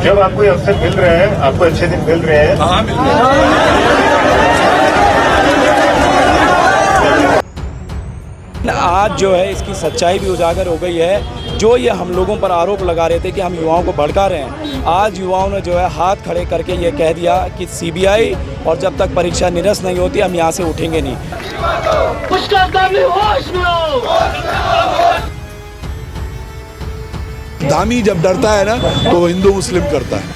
जब आपको ये अवसर मिल रहे हैं, आपको अच्छे दिन मिल रहे हैं। हाँ, मिल रहे हैं। आज जो है इसकी सच्चाई भी उजागर हो गई है। जो ये हम लोगों पर आरोप लगा रहे थे कि हम युवाओं को भड़का रहे हैं, आज युवाओं ने जो है हाथ खड़े करके ये कह दिया कि सीबीआई और जब तक परीक्षा निरस्त नहीं होती हम यहाँ से उठेंगे नहीं। धामी जब डरता है ना तो वो हिंदू मुस्लिम करता है।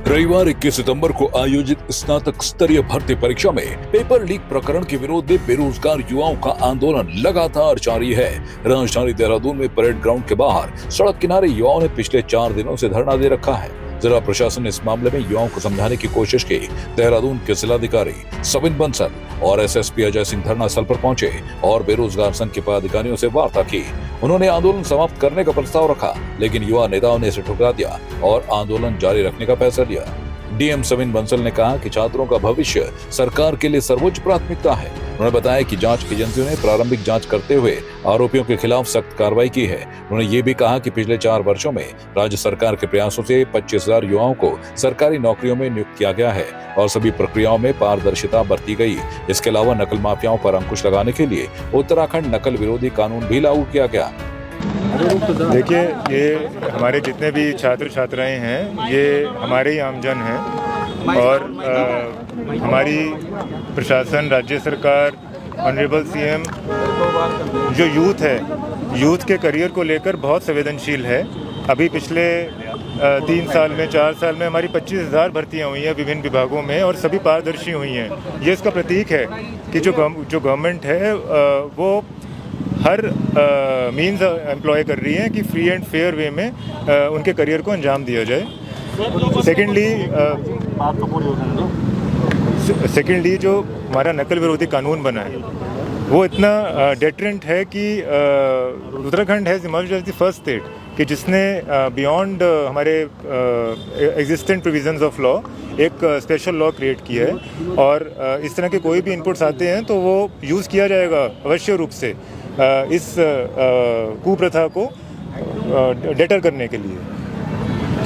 रविवार 21 सितंबर को आयोजित स्नातक स्तरीय भर्ती परीक्षा में पेपर लीक प्रकरण के विरोध में बेरोजगार युवाओं का आंदोलन लगातार जारी है। राजधानी देहरादून में परेड ग्राउंड के बाहर सड़क किनारे युवाओं ने पिछले 4 दिनों से धरना दे रखा है। जिला प्रशासन ने इस मामले में युवाओं को समझाने की कोशिश की। देहरादून के जिलाधिकारी सविन बंसल और एसएसपी अजय सिंह धरना स्थल पर पहुंचे और बेरोजगार संघ के पदाधिकारियों से वार्ता की। उन्होंने आंदोलन समाप्त करने का प्रस्ताव रखा, लेकिन युवा नेताओं ने इसे ठुकरा दिया और आंदोलन जारी रखने का फैसला लिया। डीएम सविन बंसल ने कहा कि छात्रों का भविष्य सरकार के लिए सर्वोच्च प्राथमिकता है। उन्होंने बताया कि जांच एजेंसियों ने प्रारंभिक जांच करते हुए आरोपियों के खिलाफ सख्त कार्रवाई की है। उन्होंने ये भी कहा कि पिछले 4 वर्षों में राज्य सरकार के प्रयासों से 25,000 युवाओं को सरकारी नौकरियों में नियुक्त किया गया है और सभी प्रक्रियाओं में पारदर्शिता बरती गई। इसके अलावा नकल माफियाओं पर अंकुश लगाने के लिए उत्तराखंड नकल विरोधी कानून भी लागू किया गया। देखिए, ये हमारे जितने भी छात्र छात्राएं हैं, ये हमारे ही आमजन हैं और हमारी प्रशासन, राज्य सरकार, ऑनरेबल सीएम जो यूथ है, यूथ के करियर को लेकर बहुत संवेदनशील है। अभी पिछले 3 साल में, 4 साल में हमारी 25,000 भर्तियाँ हुई हैं विभिन्न विभागों में और सभी पारदर्शी हुई हैं। ये इसका प्रतीक है कि जो गवर्नमेंट है वो हर मीन्स एम्प्लॉय कर रही है कि फ्री एंड फेयर वे में उनके करियर को अंजाम दिया जाए। सेकेंडली जो हमारा नकल विरोधी कानून बना है वो इतना डेटरेंट है कि Uttarakhand has emerged as the first state कि जिसने बियॉन्ड हमारे एग्जिस्टेंट प्रोविजंस ऑफ लॉ एक स्पेशल लॉ क्रिएट किया है और इस तरह के कोई भी इनपुट्स आते हैं तो वो यूज़ किया जाएगा अवश्य रूप से इस कुप्रथा को डेटर करने के लिए।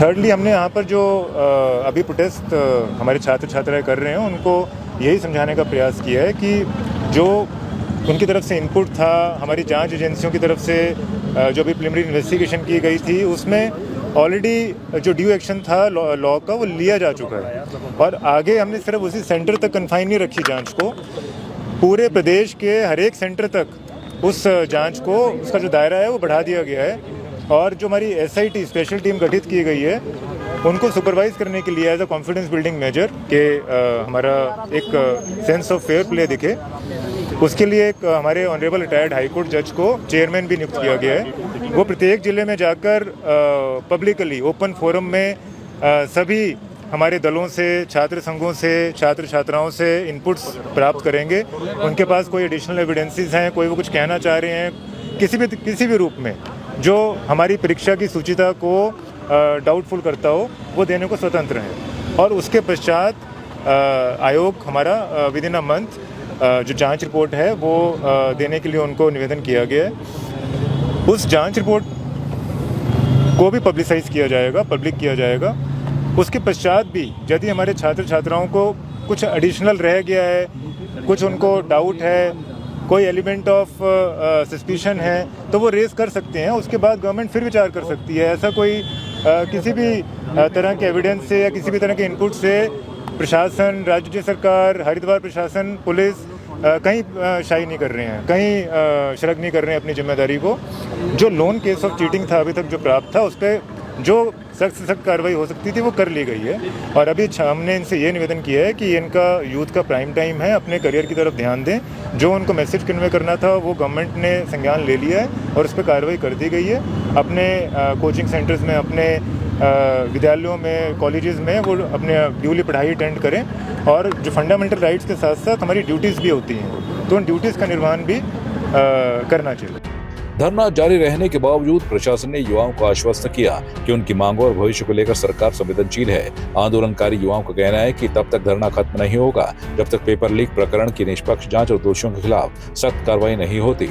थर्डली, हमने यहाँ पर जो अभी प्रोटेस्ट हमारे छात्र छात्राएं कर रहे हैं उनको यही समझाने का प्रयास किया है कि जो उनकी तरफ से इनपुट था, हमारी जांच एजेंसियों की तरफ से जो भी प्रिलिमिनरी इन्वेस्टिगेशन की गई थी उसमें ऑलरेडी जो ड्यू एक्शन था लॉ का वो लिया जा चुका है और आगे हमने सिर्फ उसी सेंटर तक कन्फाइन नहीं रखी जांच को, पूरे प्रदेश के हर एक सेंटर तक उस जांच को, उसका जो दायरा है वो बढ़ा दिया गया है और जो हमारी एसआईटी स्पेशल टीम गठित की गई है उनको सुपरवाइज करने के लिए as a confidence building measure के हमारा एक सेंस ऑफ फेयर प्ले दिखे, उसके लिए एक हमारे ऑनरेबल रिटायर्ड हाईकोर्ट जज को चेयरमैन भी नियुक्त किया गया है। वो प्रत्येक जिले में जाकर पब्लिकली ओपन फोरम में सभी हमारे दलों से, छात्र संघों से, छात्र छात्राओं से इनपुट्स प्राप्त करेंगे। उनके पास कोई एडिशनल एविडेंसेस हैं, कोई वो कुछ कहना चाह रहे हैं किसी भी रूप में जो हमारी परीक्षा की सूचिता को डाउटफुल करता हो, वो देने को स्वतंत्र है। और उसके पश्चात आयोग हमारा विद इन अ मंथ जो जांच रिपोर्ट है वो देने के लिए उनको निवेदन किया गया है। उस जांच रिपोर्ट को भी पब्लिसाइज किया जाएगा, पब्लिक किया जाएगा। उसके पश्चात भी यदि हमारे छात्र छात्राओं को कुछ एडिशनल रह गया है, कुछ उनको डाउट है, कोई एलिमेंट ऑफ सस्पिशन है, तो वो रेज कर सकते हैं। उसके बाद गवर्नमेंट फिर विचार कर सकती है। ऐसा कोई किसी भी तरह के एविडेंस से या किसी भी तरह के इनपुट से प्रशासन, राज्य सरकार, हरिद्वार प्रशासन, पुलिस कहीं शाई नहीं कर रहे हैं, कहीं शर्क नहीं कर रहे हैं अपनी जिम्मेदारी को। जो लोन केस ऑफ चीटिंग था अभी तक जो प्राप्त था, उस पर जो सख्त से सख्त कार्रवाई हो सकती थी वो कर ली गई है। और अभी हमने इनसे ये निवेदन किया है कि इनका यूथ का प्राइम टाइम है, अपने करियर की तरफ ध्यान दें। जो उनको मैसेज कन्वे करना था वो गवर्नमेंट ने संज्ञान ले लिया है और उस पर कार्रवाई कर दी गई है। अपने कोचिंग सेंटर्स में, अपने विद्यालयों में, कॉलेजेस में वो अपने ड्यूली पढ़ाई अटेंड करें और जो फंडामेंटल राइट्स के साथ साथ हमारी ड्यूटीज़ भी होती हैं, तो उन ड्यूटीज़ का निर्वहन भी करना चाहिए। धरना जारी रहने के बावजूद प्रशासन ने युवाओं को आश्वस्त किया कि उनकी मांगों और भविष्य को लेकर सरकार संवेदनशील है। आंदोलनकारी युवाओं का कहना है कि तब तक धरना खत्म नहीं होगा जब तक पेपर लीक प्रकरण की निष्पक्ष जांच और दोषियों के खिलाफ सख्त कार्रवाई नहीं होती।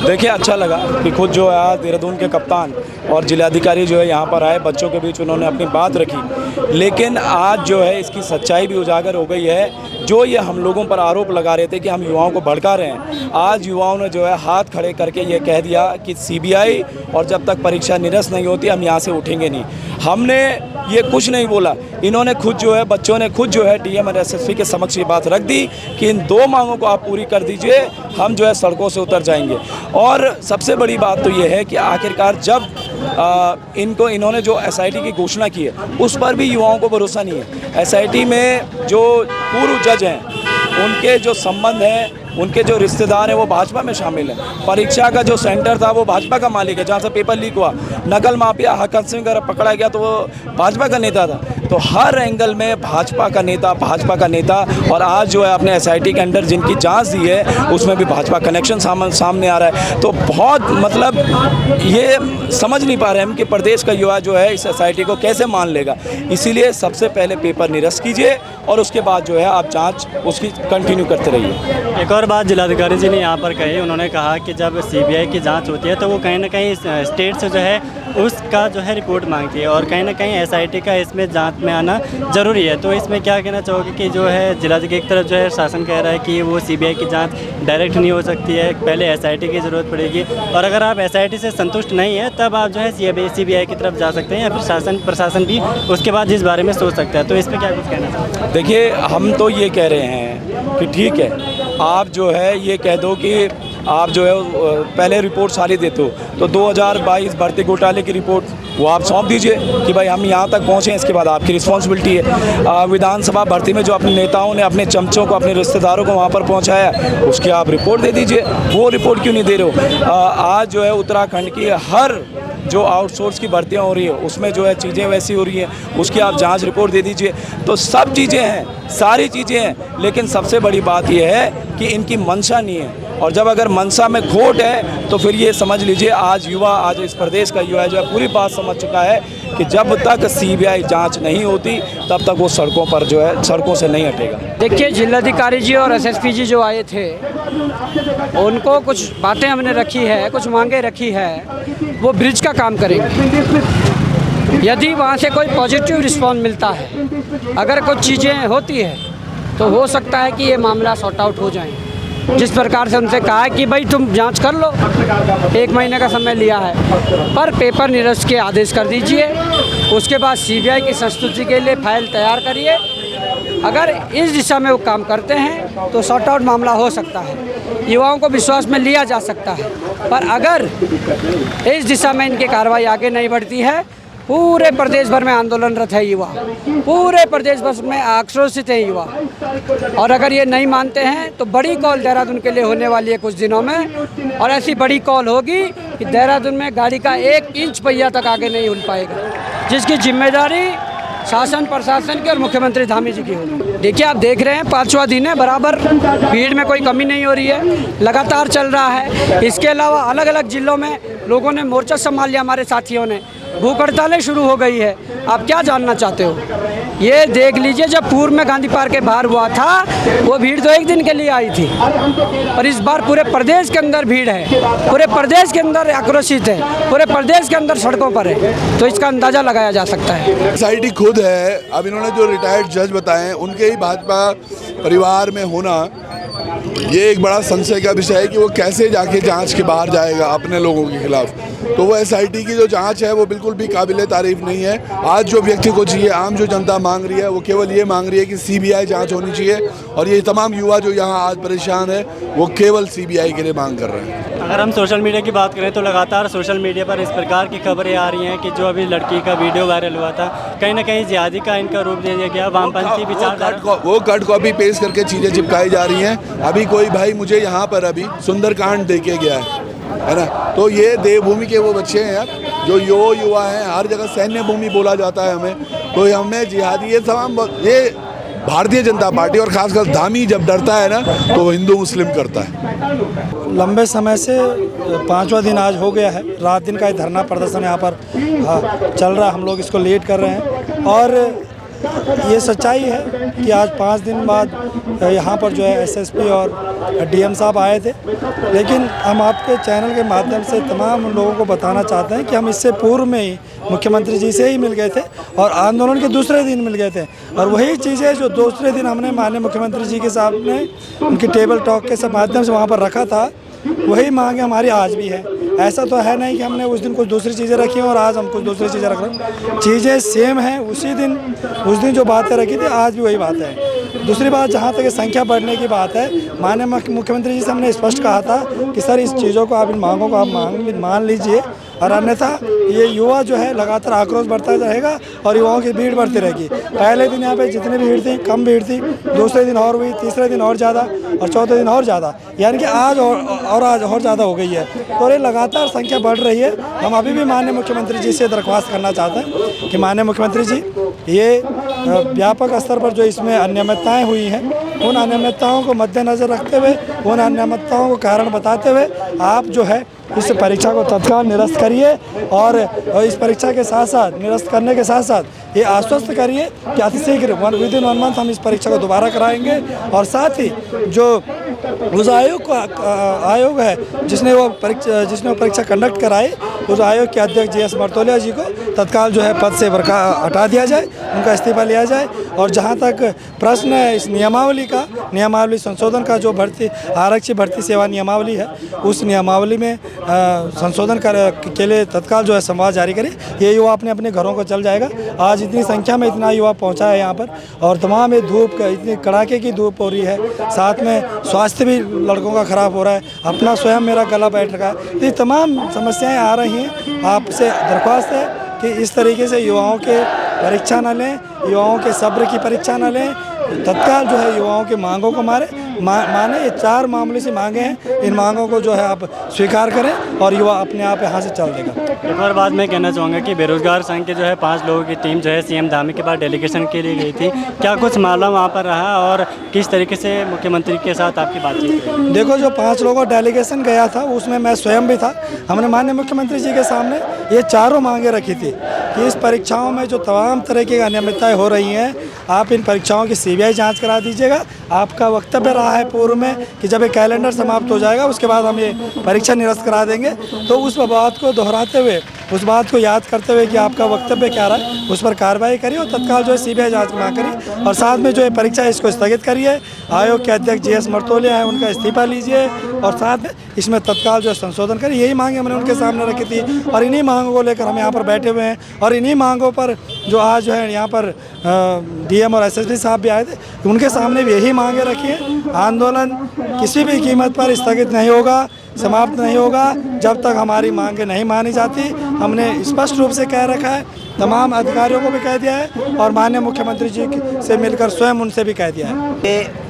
देखिए अच्छा लगा कि खुद जो है आज देहरादून के कप्तान और जिलाधिकारी जो है यहाँ पर आए, बच्चों के बीच उन्होंने अपनी बात रखी। लेकिन आज जो है इसकी सच्चाई भी उजागर हो गई है। जो ये हम लोगों पर आरोप लगा रहे थे कि हम युवाओं को भड़का रहे हैं, आज युवाओं ने जो है हाथ खड़े करके ये कह दिया कि सीबीआई और जब तक परीक्षा निरस्त नहीं होती हम यहाँ से उठेंगे नहीं। हमने ये कुछ नहीं बोला, इन्होंने खुद जो है, बच्चों ने खुद जो है डीएम और एसएसपी के समक्ष ये बात रख दी कि इन 2 मांगों को आप पूरी कर दीजिए, हम जो है सड़कों से उतर जाएंगे। और सबसे बड़ी बात तो ये है कि आखिरकार जब इन्होंने जो एसआईटी की घोषणा की है उस पर भी युवाओं को भरोसा नहीं है। एसआईटी में जो पूर्व जज हैं उनके जो संबंध हैं, उनके जो रिश्तेदार हैं वो भाजपा में शामिल हैं। परीक्षा का जो सेंटर था वो भाजपा का मालिक है, जहाँ से पेपर लीक हुआ। नकल माफिया हकन सिंह अगर पकड़ा गया तो वो भाजपा का नेता था। तो हर एंगल में भाजपा का नेता और आज जो है अपने एसआईटी के अंडर जिनकी जांच दी है उसमें भी भाजपा कनेक्शन सामने आ रहा है। तो बहुत मतलब ये समझ नहीं पा रहे हम कि प्रदेश का युवा जो है इस एसआईटी को कैसे मान लेगा। इसीलिए सबसे पहले पेपर निरस्त कीजिए और उसके बाद जो है आप जाँच उसकी कंटिन्यू करते रहिए। एक और बात जिलाधिकारी जी ने यहाँ पर कही, उन्होंने कहा कि जब सीबीआई की जांच होती है तो वो कहीं ना कहीं स्टेट से जो है उसका जो है रिपोर्ट मांगती है और कहीं ना कहीं एसआईटी का इसमें जांच में आना ज़रूरी है। तो इसमें क्या कहना चाहोगे कि जो है जिलाधिकारी एक तरफ जो है शासन कह रहा है कि वो सीबीआई की जांच डायरेक्ट नहीं हो सकती है, पहले एसआईटी की ज़रूरत पड़ेगी, और अगर आप एसआईटी से संतुष्ट नहीं है तब आप जो है सीबीआई की तरफ जा सकते हैं या फिर प्रशासन भी उसके बाद इस बारे में सोच सकता है। तो इस पर क्या कुछ कहना चाहोगे? देखिए हम तो ये कह रहे हैं कि ठीक है, आप जो है ये कह दो कि आप जो है पहले रिपोर्ट सारी देते हो तो 2022 भर्ती घोटाले की रिपोर्ट वो आप सौंप दीजिए कि भाई हम यहाँ तक पहुँचे, इसके बाद आपकी रिस्पॉन्सिबिलिटी है। विधानसभा भर्ती में जो अपने नेताओं ने अपने चमचों को, अपने रिश्तेदारों को वहाँ पर पहुँचाया, उसकी आप रिपोर्ट दे दीजिए। वो रिपोर्ट क्यों नहीं दे रहे हो? आज जो है उत्तराखंड की हर जो आउटसोर्स की भर्तियाँ हो रही है उसमें जो है चीज़ें वैसी हो रही हैं, उसकी आप जांच रिपोर्ट दे दीजिए। तो सब चीज़ें हैं, सारी चीज़ें हैं, लेकिन सबसे बड़ी बात यह है कि इनकी मंशा नहीं है। और जब अगर मंशा में खोट है तो फिर ये समझ लीजिए आज इस प्रदेश का युवा जो है पूरी बात समझ चुका है कि जब तक सीबीआई जांच नहीं होती तब तक वो सड़कों से नहीं हटेगा। देखिए जिलाधिकारी जी और एसएसपी जी जो आए थे उनको कुछ बातें हमने रखी है, कुछ मांगे रखी है, वो ब्रिज का काम करेंगे। यदि वहाँ से कोई पॉजिटिव रिस्पॉन्स मिलता है, अगर कुछ चीज़ें होती है तो हो सकता है कि ये मामला सॉर्ट आउट हो जाए। जिस प्रकार से उनसे कहा है कि भाई तुम जांच कर लो, 1 महीने का समय लिया है, पर पेपर निरस्त के आदेश कर दीजिए। उसके बाद सीबीआई की संस्तुति के लिए फाइल तैयार करिए। अगर इस दिशा में वो काम करते हैं तो सॉर्ट आउट मामला हो सकता है, युवाओं को विश्वास में लिया जा सकता है। पर अगर इस दिशा में इनकी कार्रवाई आगे नहीं बढ़ती है, पूरे प्रदेश भर में आंदोलनरत है युवा, पूरे प्रदेश भर में आक्रोशित है युवा। और अगर ये नहीं मानते हैं तो बड़ी कॉल देहरादून के लिए होने वाली है कुछ दिनों में, और ऐसी बड़ी कॉल होगी कि देहरादून में गाड़ी का 1 इंच पहिया तक आगे नहीं उड़ पाएगा, जिसकी जिम्मेदारी शासन प्रशासन की और मुख्यमंत्री धामी जी की होगी। देखिए आप देख रहे हैं 5वां दिन है, बराबर भीड़ में कोई कमी नहीं हो रही है, लगातार चल रहा है। इसके अलावा अलग अलग जिलों में लोगों ने मोर्चा संभाल लिया, हमारे साथियों ने, भूख हड़तालें शुरू हो गई है। आप क्या जानना चाहते हो? ये देख लीजिए, जब पूर्व में गांधी पार्क के बाहर हुआ था वो भीड़ तो 1 दिन के लिए आई थी, और इस बार पूरे प्रदेश के अंदर भीड़ है, पूरे प्रदेश के अंदर आक्रोशित है, पूरे प्रदेश के अंदर सड़कों पर है। तो इसका अंदाजा लगाया जा सकता है। एसआईटी खुद है, अब इन्होंने जो रिटायर्ड जज बताए उनके ही भाजपा परिवार में होना, ये एक बड़ा संशय का विषय है कि वो कैसे जाके जांच के बाहर जाएगा अपने लोगों के खिलाफ। तो वो एसआईटी की जो जांच है वो बिल्कुल भी काबिले तारीफ नहीं है। आज जो व्यक्ति को चाहिए, आम जो जनता मांग रही है, वो केवल ये मांग रही है कि सीबीआई जांच होनी चाहिए, और ये तमाम युवा जो यहाँ आज परेशान है वो केवल सीबीआई के लिए मांग कर रहे हैं। अगर हम सोशल मीडिया की बात करें तो लगातार सोशल मीडिया पर इस प्रकार की खबरें आ रही हैं कि जो अभी लड़की का वीडियो वायरल हुआ था, कहीं ना कहीं जिहादी का इनका रूप दे दिया गया, वामपंथी विचारधारा, वो कट कॉपी पेस्ट करके चीज़ें चिपकाई जा रही हैं। अभी कोई भाई मुझे यहाँ पर अभी सुंदरकांड दे के गया है ना, तो ये देवभूमि के वो बच्चे हैं यार, जो युवा हैं, हर जगह सैन्य भूमि बोला जाता है हमें, तो हमें जिहादी, ये तमाम, ये भारतीय जनता पार्टी और खासकर धामी जब डरता है ना तो वो हिंदू मुस्लिम करता है। लंबे समय से 5वां दिन आज हो गया है, रात दिन का धरना प्रदर्शन यहाँ पर चल रहा है। हम लोग इसको लेट कर रहे हैं, और ये सच्चाई है कि आज 5 दिन बाद यहाँ पर जो है एसएसपी और डीएम साहब आए थे, लेकिन हम आपके चैनल के माध्यम से तमाम लोगों को बताना चाहते हैं कि हम इससे पूर्व में ही मुख्यमंत्री जी से ही मिल गए थे और आंदोलन के दूसरे दिन मिल गए थे, और वही चीज़ें जो दूसरे दिन हमने माननीय मुख्यमंत्री जी के सामने उनकी टेबल टॉक के माध्यम से वहाँ पर रखा था, वही मांगे हमारी आज भी है। ऐसा तो है नहीं कि हमने उस दिन कुछ दूसरी चीज़ें रखी हैं और आज हम कुछ दूसरी चीज़ें रख रहे हैं, चीज़ें सेम हैं। उस दिन जो बातें रखी थी आज भी वही बात है। दूसरी बात, जहाँ तक संख्या बढ़ने की बात है, माननीय मुख्यमंत्री जी से हमने स्पष्ट कहा था कि सर इस चीज़ों को आप, इन मांगों को आप मान लीजिए, और अन्यथा ये युवा जो है लगातार आक्रोश बढ़ता रहेगा और युवाओं की भीड़ बढ़ती रहेगी। पहले दिन यहाँ पे जितनी भीड़ थी कम भीड़ थी, दूसरे दिन और हुई, तीसरे दिन और ज़्यादा और चौथे दिन और ज़्यादा, यानी कि आज और ज़्यादा हो गई है। तो ये लगातार संख्या बढ़ रही है। हम अभी भी माननीय मुख्यमंत्री जी से दरख्वास्त करना चाहते हैं कि माननीय मुख्यमंत्री जी, ये व्यापक स्तर पर जो इसमें अनियमितताएँ हुई हैं, उन अनियमितताओं को मद्देनज़र रखते हुए, उन अनियमितताओं को कारण बताते हुए आप जो है इस परीक्षा को तत्काल निरस्त करिए और इस परीक्षा के साथ साथ, निरस्त करने के साथ साथ ये आश्वस्त करिए कि अतिशीघ्र विदिन 1 मंथ हम इस परीक्षा को दोबारा कराएंगे। और साथ ही जो उस आयोग है जिसने वो परीक्षा कंडक्ट कराई, उस आयोग के अध्यक्ष GS मर्तोलिया जी को तत्काल जो है पद से हटा दिया जाए, उनका इस्तीफा लिया जाए। और जहाँ तक प्रश्न है इस नियमावली संशोधन का, जो आरक्षी भर्ती सेवा नियमावली है, उस नियमावली में संशोधन के लिए तत्काल जो है संवाद जारी करें। ये युवा अपने अपने घरों को चल जाएगा। आज इतनी संख्या में इतना युवा पहुंचा है यहाँ पर, और तमाम ये धूप का, इतनी कड़ाके की धूप हो रही है, साथ में स्वास्थ्य भी लड़कों का ख़राब हो रहा है, अपना स्वयं मेरा गला बैठ रहा है। ये तमाम समस्याएं आ रही हैं। आपसे दरख्वास्त है कि इस तरीके से युवाओं के परीक्षा न लें, युवाओं के सब्र की परीक्षा न लें, तत्काल जो है युवाओं की मांगों को माने। ये 4 मामले से मांगे हैं, इन मांगों को जो है आप स्वीकार करें और युवा अपने आप यहाँ से चल देगा। एक और बात मैं कहना चाहूँगा कि बेरोजगार संघ के जो है 5 लोगों की टीम जो है CM धामी के पास डेलीगेशन के लिए गई थी, क्या कुछ मामला वहाँ पर रहा और किस तरीके से मुख्यमंत्री के साथ आपकी बातचीत हुई? देखो, जो 5 लोगों का डेलीगेशन गया था उसमें मैं स्वयं भी था। हमने माननीय मुख्यमंत्री जी के सामने ये 4 मांगे रखी थी कि इस परीक्षाओं में जो तमाम तरह की अनियमितताएँ हो रही हैं, आप इन परीक्षाओं की CBI जाँच करा दीजिएगा। आपका वक्तव्य रहा है पूर्व में कि जब ये कैलेंडर समाप्त हो जाएगा उसके बाद हम ये परीक्षा निरस्त करा देंगे, तो उस बात को दोहराते हुए, उस बात को याद करते हुए कि आपका वक्तव्य क्या रहा है, उस पर कार्रवाई करिए और तत्काल जो है CBI जांच मांग करिए। और साथ में जो है परीक्षा इसको स्थगित करिए। आयोग के अध्यक्ष GS मर्तोलिया है, उनका इस्तीफा लीजिए और साथ में इसमें तत्काल जो है संशोधन करिए। यही मांगे हमने उनके सामने रखी थी और इन्हीं मांगों को लेकर हम यहाँ पर बैठे हुए हैं। और इन्हीं मांगों पर जो आज जो है यहाँ पर DM और SSP साहब भी आए थे, उनके सामने भी यही मांगे रखी हैं। आंदोलन किसी भी कीमत पर स्थगित नहीं होगा, समाप्त नहीं होगा जब तक हमारी मांगें नहीं मानी जाती। हमने स्पष्ट रूप से कह रखा है, तमाम अधिकारियों को भी कह दिया है और माननीय मुख्यमंत्री जी से मिलकर स्वयं उनसे भी कह दिया है।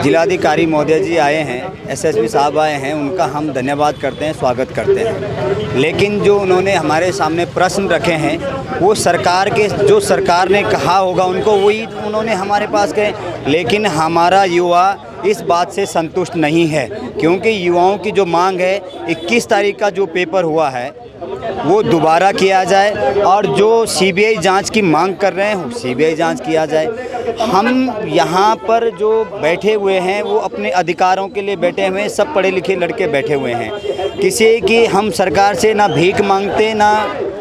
जिलाधिकारी महोदय जी आए हैं, SSP साहब आए हैं, उनका हम धन्यवाद करते हैं, स्वागत करते हैं। लेकिन जो उन्होंने हमारे सामने प्रश्न रखे हैं, वो सरकार के, जो सरकार ने कहा होगा उनको वही उन्होंने हमारे पास कहे। लेकिन हमारा युवा इस बात से संतुष्ट नहीं है, क्योंकि युवाओं की जो मांग है 21 तारीख का जो पेपर हुआ है वो दोबारा किया जाए और जो CBI जांच की मांग कर रहे हैं CBI जांच किया जाए। हम यहाँ पर जो बैठे हुए हैं वो अपने अधिकारों के लिए बैठे हुए हैं, सब पढ़े लिखे लड़के बैठे हुए हैं। किसी की हम सरकार से ना भीख मांगते ना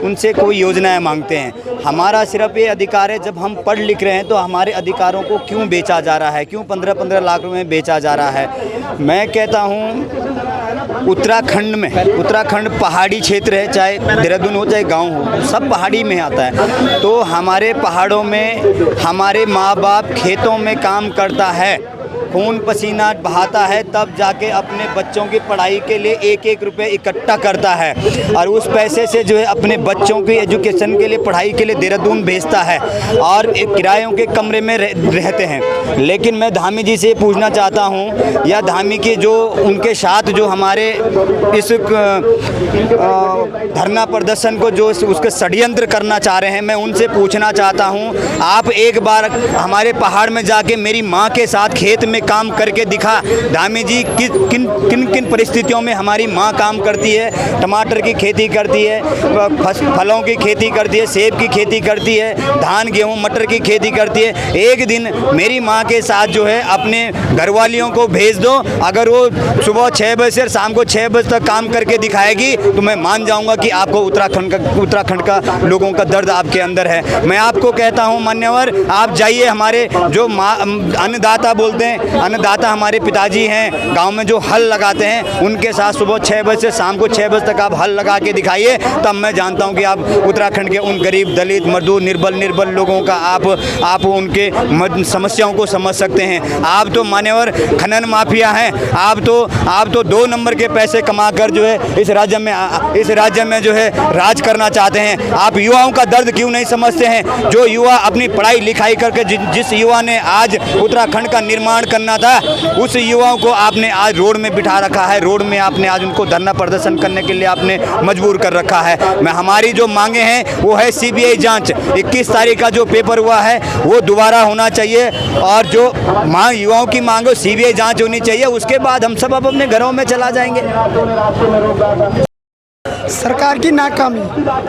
उनसे कोई योजनाएं मांगते हैं। हमारा सिर्फ ये अधिकार है, जब हम पढ़ लिख रहे हैं तो हमारे अधिकारों को क्यों बेचा जा रहा है, क्यों 15-15 लाख रुपए में बेचा जा रहा है। मैं कहता हूँ उत्तराखंड पहाड़ी क्षेत्र है, चाहे देहरादून हो चाहे गांव हो, सब पहाड़ी में आता है। तो हमारे पहाड़ों में हमारे माँ बाप खेतों में काम करता है, खून पसीना बहाता है, तब जाके अपने बच्चों की पढ़ाई के लिए 1-1 रुपये इकट्ठा करता है और उस पैसे से जो है अपने बच्चों की एजुकेशन के लिए, पढ़ाई के लिए देहरादून भेजता है और एक किरायों के कमरे में रहते हैं। लेकिन मैं धामी जी से पूछना चाहता हूं, या धामी के जो उनके साथ जो हमारे इस धरना प्रदर्शन को जो उसके षड्यंत्र करना चाह रहे हैं, मैं उनसे पूछना चाहता हूं, आप एक बार हमारे पहाड़ में जाके मेरी माँ के साथ खेत में काम करके दिखा। धामी जी किन किन किन परिस्थितियों में हमारी माँ काम करती है, टमाटर की खेती करती है, फलों की खेती करती है, सेब की खेती करती है, धान गेहूँ मटर की खेती करती है। एक दिन मेरी माँ के साथ जो है अपने घरवालियों को भेज दो, अगर वो सुबह 6 बजे से शाम को 6 बजे तक काम करके दिखाएगी तो मैं मान जाऊंगा कि आपको उत्तराखंड का लोगों का दर्द आपके अंदर है। मैं आपको कहता हूं मान्यवर, आप जाइए, हमारे जो अन्नदाता बोलते हैं, अन्नदाता हमारे पिताजी हैं, गांव में जो हल लगाते हैं, उनके साथ सुबह 6 बजे से शाम को 6 बजे तक आप हल लगा के दिखाइए, तब मैं जानता हूं कि आप उत्तराखंड के उन गरीब दलित मजदूर निर्बल लोगों का आप उनके समस्याओं को समझ सकते हैं। आप तो मान्यवर खनन माफिया हैं, आप तो 2 नंबर के पैसे कमाकर जो है इस राज्य में जो है राज करना चाहते हैं। आप युवाओं का दर्द क्यों नहीं समझते हैं? जो युवा अपनी पढ़ाई लिखाई करके जिस युवा ने आज उत्तराखंड का निर्माण करना था, उस युवाओं को आपने आज रोड में बिठा रखा है। रोड में आपने आज उनको धरना प्रदर्शन करने के लिए आपने मजबूर कर रखा है। हमारी जो मांगे हैं वो है सीबीआई जांच। 21 तारीख का जो पेपर हुआ है वो दोबारा होना चाहिए, और जो युवाओं की मांग है सीबीआई जांच होनी चाहिए। उसके बाद हम सब अपने घरों में चला जाएंगे। सरकार की नाकामी,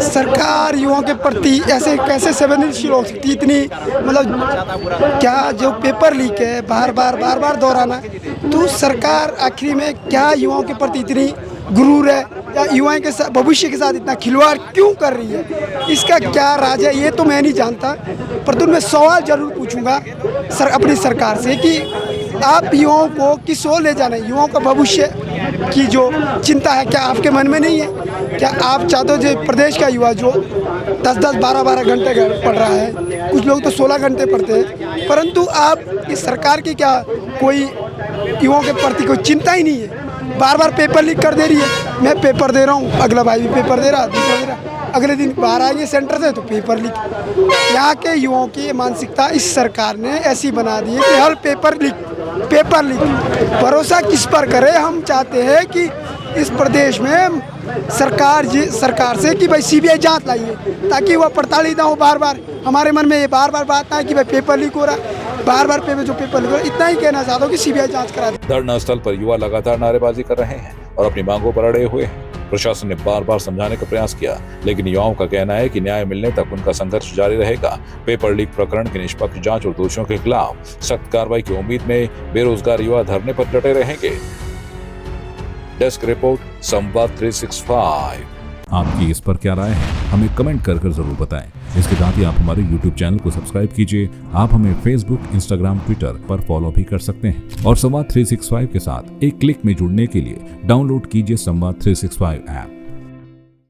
सरकार युवाओं के प्रति ऐसे कैसे संवेदनशील हो सकती है? इतनी मतलब क्या जो पेपर लीक है बार बार दोहराना, तो सरकार आखिरी में क्या युवाओं के प्रति इतनी गुरूर है, या युवाओं के साथ भविष्य के साथ इतना खिलवाड़ क्यों कर रही है? इसका क्या राज है ये तो मैं नहीं जानता, परंतु मैं सवाल जरूर पूछूंगा अपनी सरकार से कि आप युवाओं को किस ओर ले जाना है? युवाओं का भविष्य की जो चिंता है क्या आपके मन में नहीं है? क्या आप चाहते हो जो प्रदेश का युवा जो 10-10, 12-12 घंटे पढ़ रहा है, कुछ लोग तो 16 घंटे पढ़ते हैं, परंतु आप इस सरकार की क्या कोई युवाओं के प्रति कोई चिंता ही नहीं है? बार पेपर लीक कर दे रही है। मैं पेपर दे रहा हूँ, अगला भाई भी पेपर दे रहा, दूसरा दे रहा, अगले दिन बाहर आएंगे सेंटर से तो पेपर लीक। यहाँ के युवाओं की मानसिकता इस सरकार ने ऐसी बना दी है कि हर पेपर लीक। भरोसा किस पर करें? हम चाहते हैं कि इस प्रदेश में सरकार से कि भाई सीबीआई जांच लाइए, ताकि वह प्रताड़ित ना हो। बार हमारे मन में ये बार बात ना है कि भाई पेपर लीक हो रहा, बार पेपर लीक हो रहा। इतना ही कहना चाहता हूँ कि सीबीआई जांच करा दे। धरना स्थल पर युवा लगातार नारेबाजी कर रहे हैं और अपनी मांगों पर अड़े हुए हैं। प्रशासन ने बार समझाने का प्रयास किया, लेकिन युवाओं का कहना है कि न्याय मिलने तक उनका संघर्ष जारी रहेगा। पेपर लीक प्रकरण की निष्पक्ष जांच और दोषियों के खिलाफ सख्त कार्रवाई की उम्मीद में बेरोजगार युवा धरने पर डटे रहेंगे। डेस्क रिपोर्ट, संवाद 365। आपकी इस पर क्या राय है? हमें कमेंट कर जरूर बताएं। इसके साथ ही आप हमारे YouTube चैनल को सब्सक्राइब कीजिए। आप हमें Facebook, Instagram, Twitter पर फॉलो भी कर सकते हैं, और संवाद 365 के साथ एक क्लिक में जुड़ने के लिए डाउनलोड कीजिए संवाद 365 ऐप।